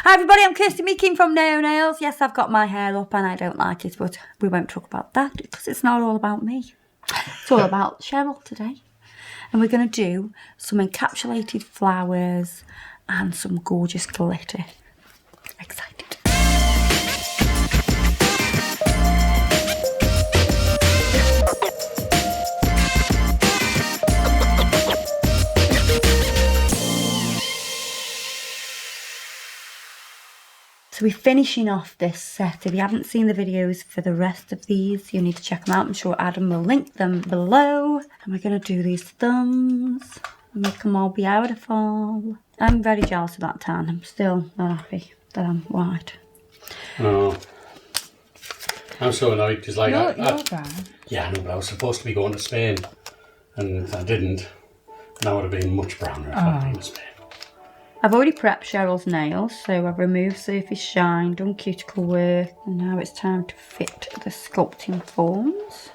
Hi everybody, I'm Kirsty Meakin from Neo Nails. Yes, I've got my hair up and I don't like it, but we won't talk about that because it's not all about me. It's all about Cheryl today. And we're going to do some encapsulated flowers and some gorgeous glitter. Excited. So we're finishing off this set. If you haven't seen the videos for the rest of these, you need to check them out. I'm sure Adam will link them below. And we're going to do these thumbs and make them all beautiful. I'm very jealous of that tan. I'm still not happy that I'm white. Oh, I'm so annoyed because like You're brown. Yeah, I know, but I was supposed to be going to Spain and I didn't. And I would have been much browner if I'd been to Spain. I've already prepped Cheryl's nails, so I've removed surface shine, done cuticle work, and now it's time to fit the sculpting forms.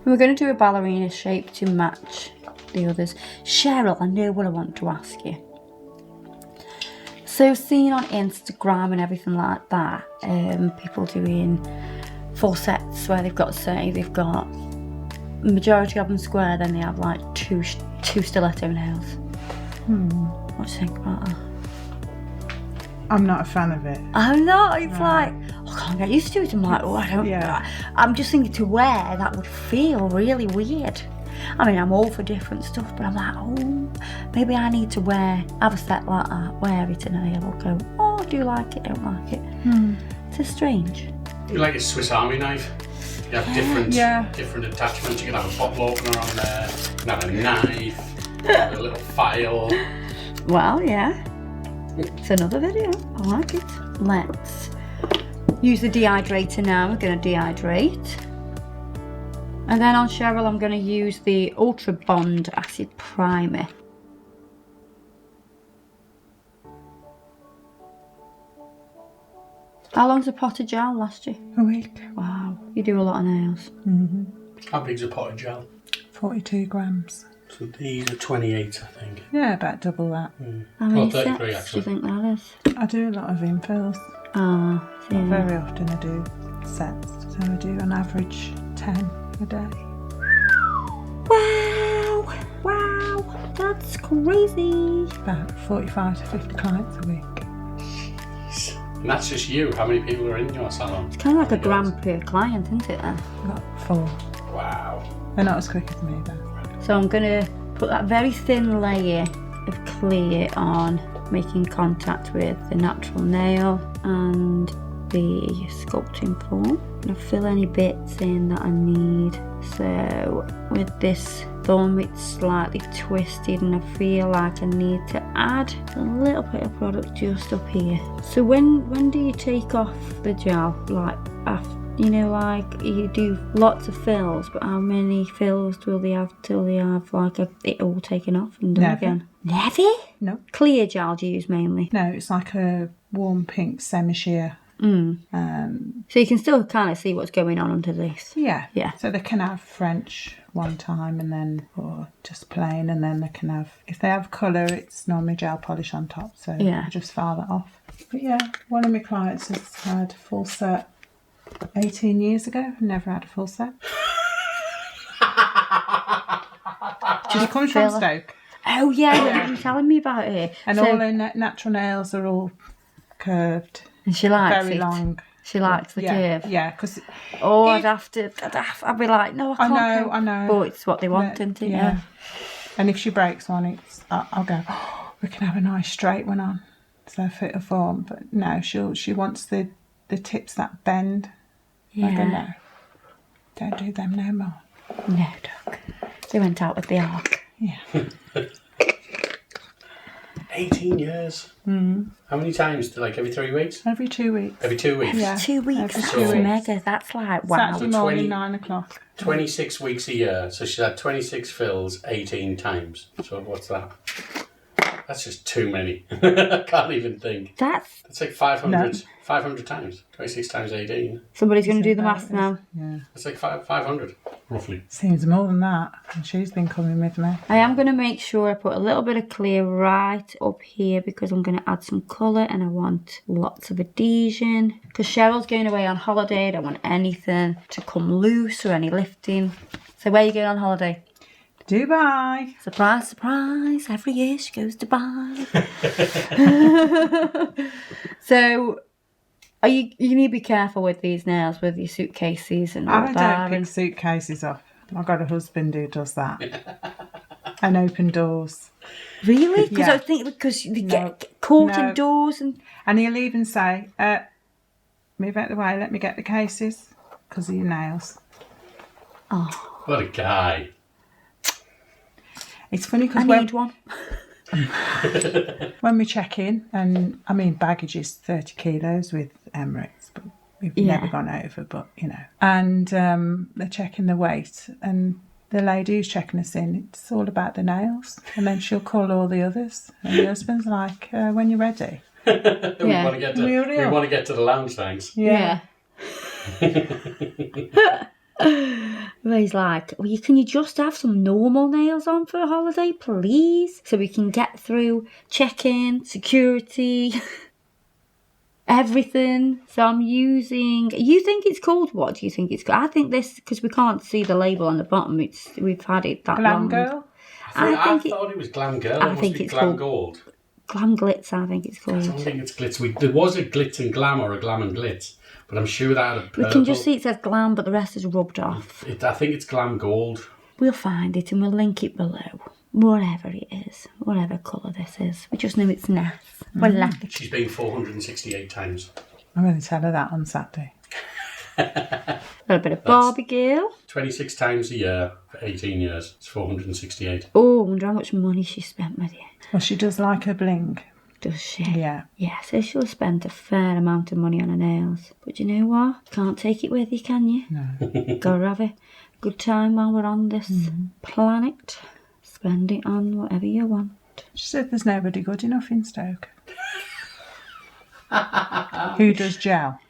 We're going to do a ballerina shape to match the others. Cheryl, I know what I want to ask you. So seen on Instagram and everything like that, people doing full sets where they've got, say, they've got majority of them square, then they have like two stiletto nails. What do you think about that? I'm not a fan of it. I'm not. It's like, I can't get used to it. I'm like, oh, I don't. Yeah. I'm just thinking to wear that would feel really weird. I mean, I'm all for different stuff, but I'm like, oh, maybe I need to have a set like that, wear it, and then I'll go, oh, do you like it, don't like it. It's just strange. You like a Swiss Army knife? You have different attachments. You can have a bottle opener on there. You can have a knife, a little file. Well, yeah. It's another video. I like it. Let's use the dehydrator now. We're going to dehydrate. And then on Cheryl, I'm going to use the Ultra Bond Acid Primer. How long's a pot of gel last you? A week. Wow, you do a lot of nails. How big's a pot of gel? 42 grams. So these are 28, I think. Yeah, about double that. How many 33 sets do you actually. think that is? I do a lot of infills. Ah, Not yeah. very often I do sets. So I do on average 10 a day. Wow, wow, that's crazy. About 45 to 50 clients a week. And that's just you. How many people are in your salon? It's kind of like a gram per client, isn't it then? About 4. Wow. They're not as quick as me though. So I'm going to put that very thin layer of clear on, making contact with the natural nail and the sculpting form. I'm going to fill any bits in that I need. So with this thumb, it's slightly twisted and I feel like I need to add a little bit of product just up here. So when do you take off the gel? Like after, you know, like you do lots of fills, but how many fills will they have till they have like it all taken off and done again? Never? No. Clear gel do you use mainly? No, it's like a warm pink semi-sheer. So you can still kind of see what's going on under this. Yeah. Yeah. So they can have French one time and then, or just plain, and then they can have, if they have colour, it's normally gel polish on top. So Yeah. I just file that off. But yeah, one of my clients has had a full set 18 years ago. Never had a full set. She comes from Stoke. Oh yeah, you were telling me about it. And So- all her natural nails are all curved. And she likes Very it. long. She likes the curve. Yeah, because Oh, I'd be like, no, I can't. I know. But it's what they want, isn't it? Yeah. And if she breaks one, I'll go, oh, we can have a nice straight one on. So fit or form. But no, she wants the tips that bend. I go, no. Don't do them no more. No, Doc. They went out with the arc. Yeah. 18 years. How many times? Like every 3 weeks? Every 2 weeks. Every 2 weeks? Yeah. 2 weeks. Every That's 2 weeks. mega. That's like, wow. Saturday morning, 20 9 o'clock. 26 weeks a year. So she's had 26 fills 18 times. So what's that? That's just too many. I can't even think. That's That's like 500 500 times. 26 times 18. Somebody's going to do the maths now. Yeah. It's like 500, roughly. Seems more than that. And she's been coming with me. I am going to make sure I put a little bit of clear right up here because I'm going to add some colour and I want lots of adhesion. Because Cheryl's going away on holiday. I don't want anything to come loose or any lifting. So where are you going on holiday? Dubai. Surprise, surprise. Every year she goes to Dubai. So... you need to be careful with these nails, with your suitcases and all I that. don't pick suitcases off. I've got a husband who does that. And open doors. Really? Because Yeah. I think because they get caught in doors and... And he'll even say, move out the way, let me get the cases. Because of your nails. Oh, What a guy. It's funny I because need one. when we check in, and I mean baggage is 30 kilos with Emirates, but we've Yeah. never gone over, but you know. And they're checking the weight, and the lady who's checking us in, it's all about the nails. And then she'll call all the others. And the husband's like, when you're ready. We Yeah. want to get to Really? we want to get to the lounge, thanks. Yeah. Well, he's like, well, can you just have some normal nails on for a holiday, please? So we can get through check-in, security, everything. So I'm using... You think it's called what? Do you think it's called? I think this, because we can't see the label on the bottom, we've had it that Glam long. Girl. I think thought it was Glam Girl. I It must think be it's Glam called- Gold. Glam Glitz, I think it's I don't called. think it's Glitz. There was a Glitz and Glam or a Glam and Glitz, but I'm sure that had a purple. We can just see it says glam, but the rest is rubbed off. I think it's Glam Gold. We'll find it and we'll link it below. Whatever it is, whatever colour this is. We just know it's nice. We like it. She's been 468 times. I'm going to tell her that on Saturday. Got a bit of Barbie girl. 26 times a year for 18 years. It's 468. Oh, I wonder how much money she spent with you. Well, she does like her bling. Does she? Yeah. Yeah, so she'll spend a fair amount of money on her nails. But you know what? Can't take it with you, can you? No. Gotta have a good time while we're on this planet. Spend it on whatever you want. She said there's nobody good enough in Stoke. Who does gel?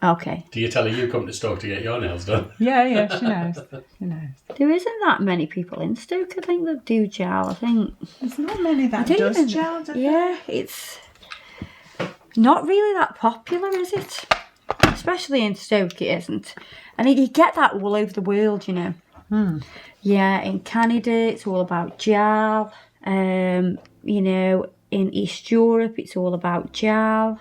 Okay. Do you tell her you come to Stoke to get your nails done? Yeah, she knows. She knows. There isn't that many people in Stoke, I think, that do gel. I think... There's not many that don't does even- gel, do Yeah, it's not really that popular, is it? Especially in Stoke, it isn't. And you get that all over the world, you know. Yeah, in Canada, it's all about gel. You know, in East Europe, it's all about gel.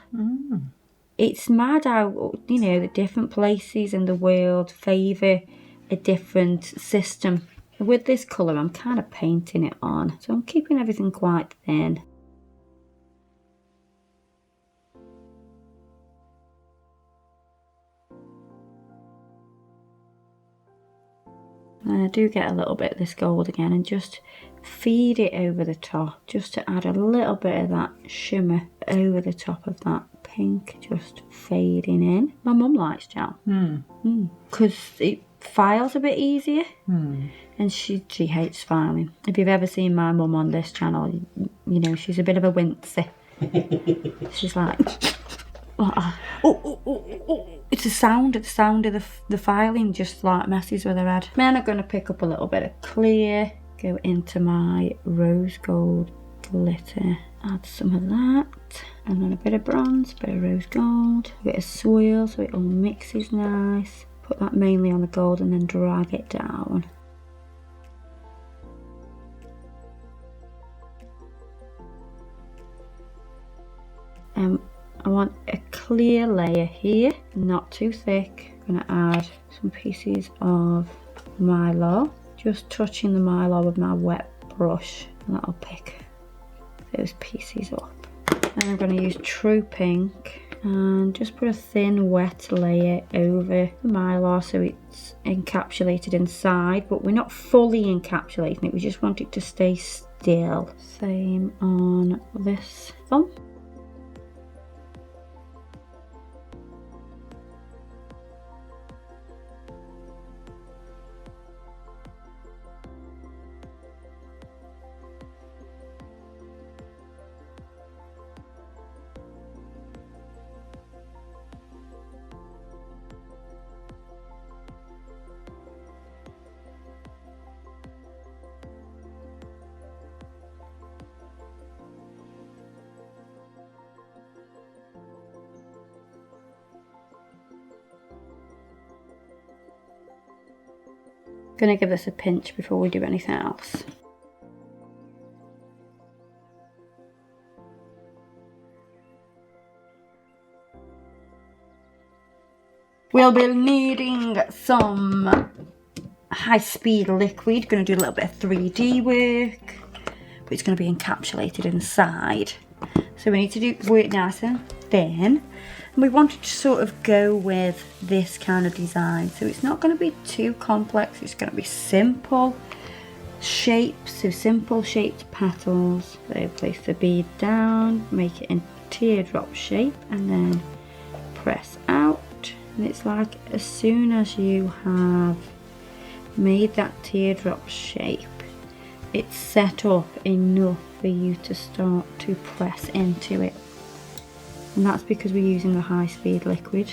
It's mad how, you know, the different places in the world favour a different system. With this colour, I'm kind of painting it on. So I'm keeping everything quite thin. And I do get a little bit of this gold again and just feed it over the top, just to add a little bit of that shimmer over the top of that pink, just fading in. My mum likes gel because it files a bit easier, and she hates filing. If you've ever seen my mum on this channel, you know she's a bit of a wincy. She's like, it's the sound of the filing just like messes with her head. Then I'm going to pick up a little bit of clear, go into my rose gold glitter, add some of that, and then a bit of bronze, a bit of rose gold, a bit of swirl so it all mixes nice. Put that mainly on the gold and then drag it down. I want a clear layer here, not too thick. I'm going to add some pieces of Mylar, just touching the Mylar with my wet brush, and that'll pick those pieces up. Then I'm going to use True Pink and just put a thin wet layer over the Mylar so it's encapsulated inside, but we're not fully encapsulating it, we just want it to stay still. Same on this thumb. Gonna give this a pinch before we do anything else. We'll be needing some high-speed liquid. Going to do a little bit of 3D work, but it's going to be encapsulated inside. So we need to do work nice and thin. And we wanted to sort of go with this kind of design. So it's not going to be too complex. It's going to be simple shapes. So simple shaped petals. So place the bead down, make it in teardrop shape, and then press out. And it's like as soon as you have made that teardrop shape, it's set up enough for you to start to press into it. And that's because we're using the high speed liquid.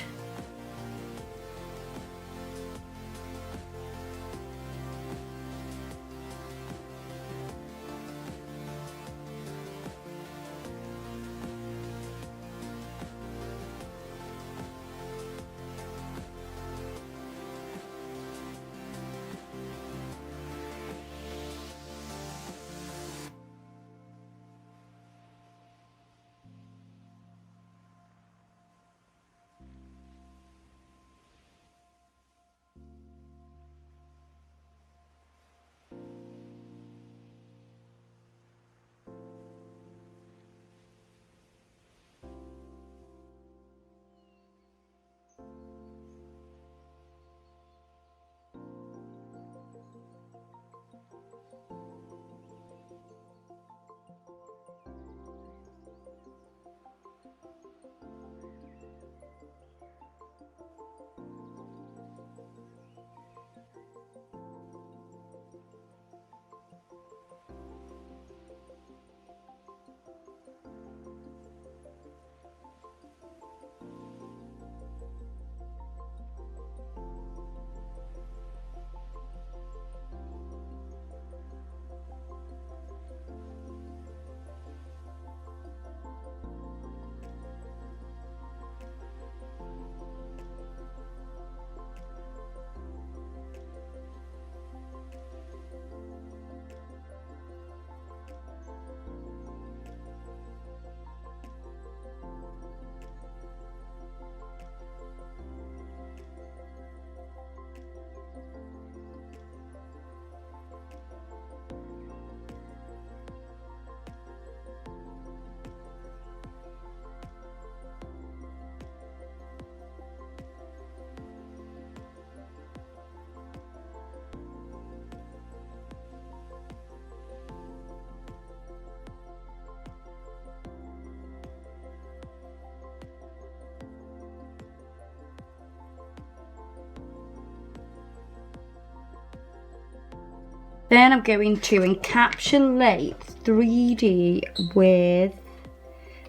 Then I'm going to encapsulate 3D with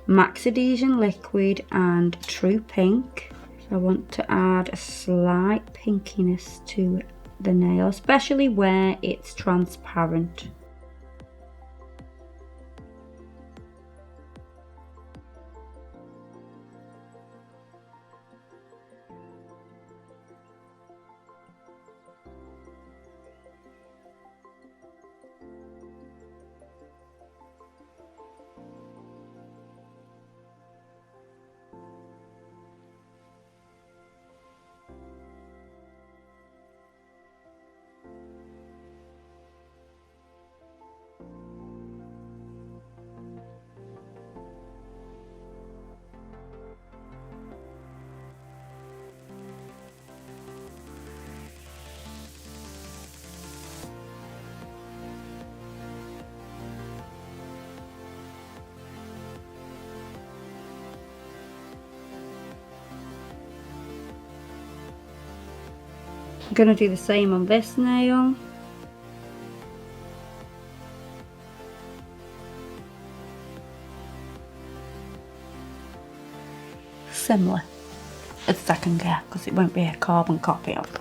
Max Adhesion Liquid and True Pink. I want to add a slight pinkiness to the nail, especially where it's transparent. I'm going to do the same on this nail. Similar as second gear, because it won't be a carbon copy of it.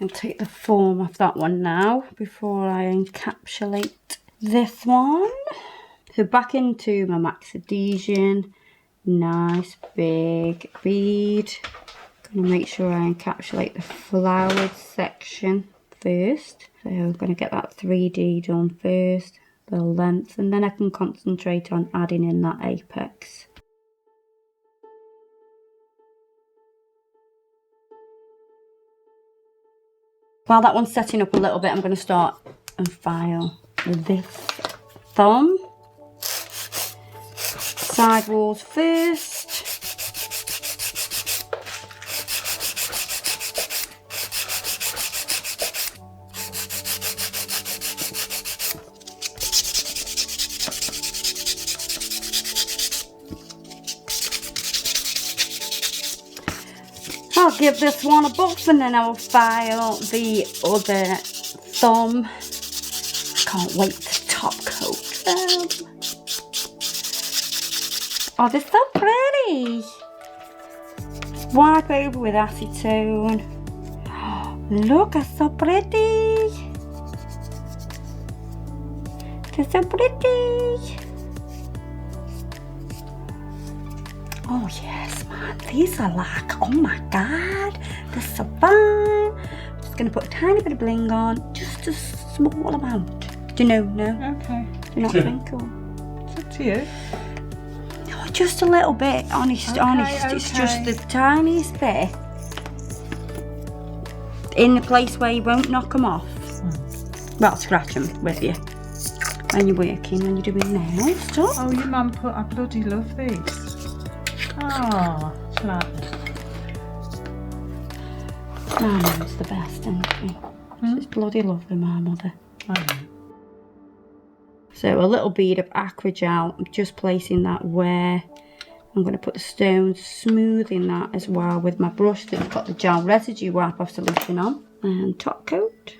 I'll take the foam off that one now before I encapsulate this one. So back into my Max Adhesion, nice big bead. Gonna make sure I encapsulate the flowered section first. So I'm gonna get that 3D done first, the length, and then I can concentrate on adding in that apex. While that one's setting up a little bit, I'm going to start and file this thumb. Side walls first. I'll give this one a buff and then I'll file the other thumb. I can't wait to top coat them. Oh, they're so pretty. Wipe over with acetone. Look, they're so pretty. They're so pretty. Oh yes, man, these are like, oh my god, they're so fun. I'm just gonna put a tiny bit of bling on, just a small amount. Do you know? No? Okay. Do you not think? Or? It's up to you. No, just a little bit, honest. It's just the tiniest bit. In the place where you won't knock them off. Well, scratch them with you. When you're working, when you're doing nails, stuff. Oh, your mum put, I bloody love these. Oh, flat. My mum's the best, isn't she? She's bloody lovely, my mother. I know. So a little bead of aqua gel, I'm just placing that where I'm going to put the stones, smoothing that as well with my brush that's got the gel residue wipe off solution on. And top coat.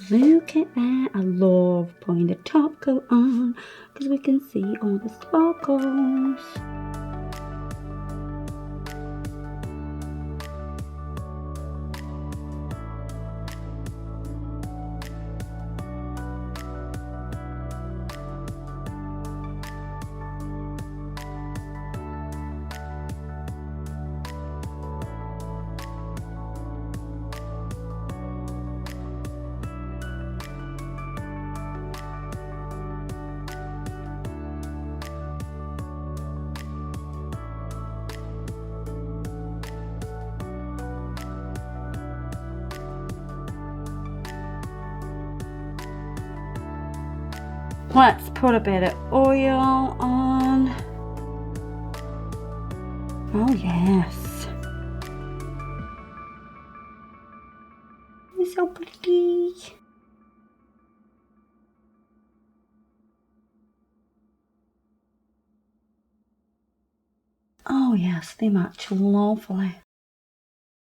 Look at that, I love putting the top coat on because we can see all the sparkles. Let's put a bit of oil on. Oh yes. It's so pretty. Oh yes, they match lovely.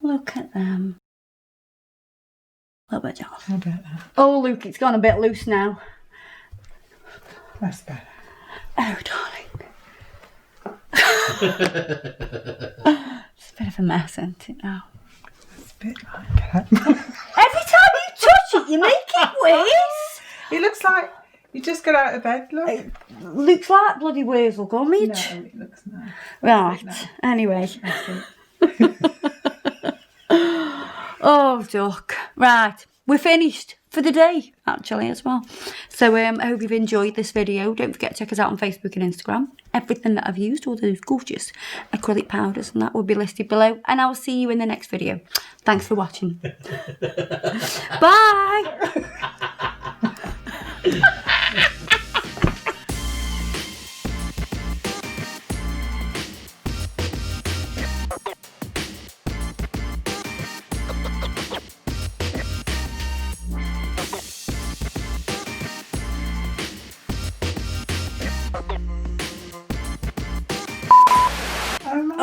Look at them. A little bit off. I bet that. Oh look, it's gone a bit loose now. That's better. Oh, darling. It's a bit of a mess, isn't it now? It's a bit like that. Every time you touch it, you make it worse. It looks like you just got out of bed, look. It looks like bloody Wurzel Gummidge. No, it looks nice. Right, That's it anyway. That's it. Oh, duck. Right, we're finished for the day, actually, as well. So I hope you've enjoyed this video. Don't forget to check us out on Facebook and Instagram. Everything that I've used, all those gorgeous acrylic powders, and that will be listed below. And I'll see you in the next video. Thanks for watching. Bye.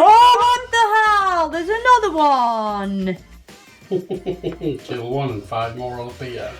Oh, what the hell? There's another one. Kill one and 5 more will be here.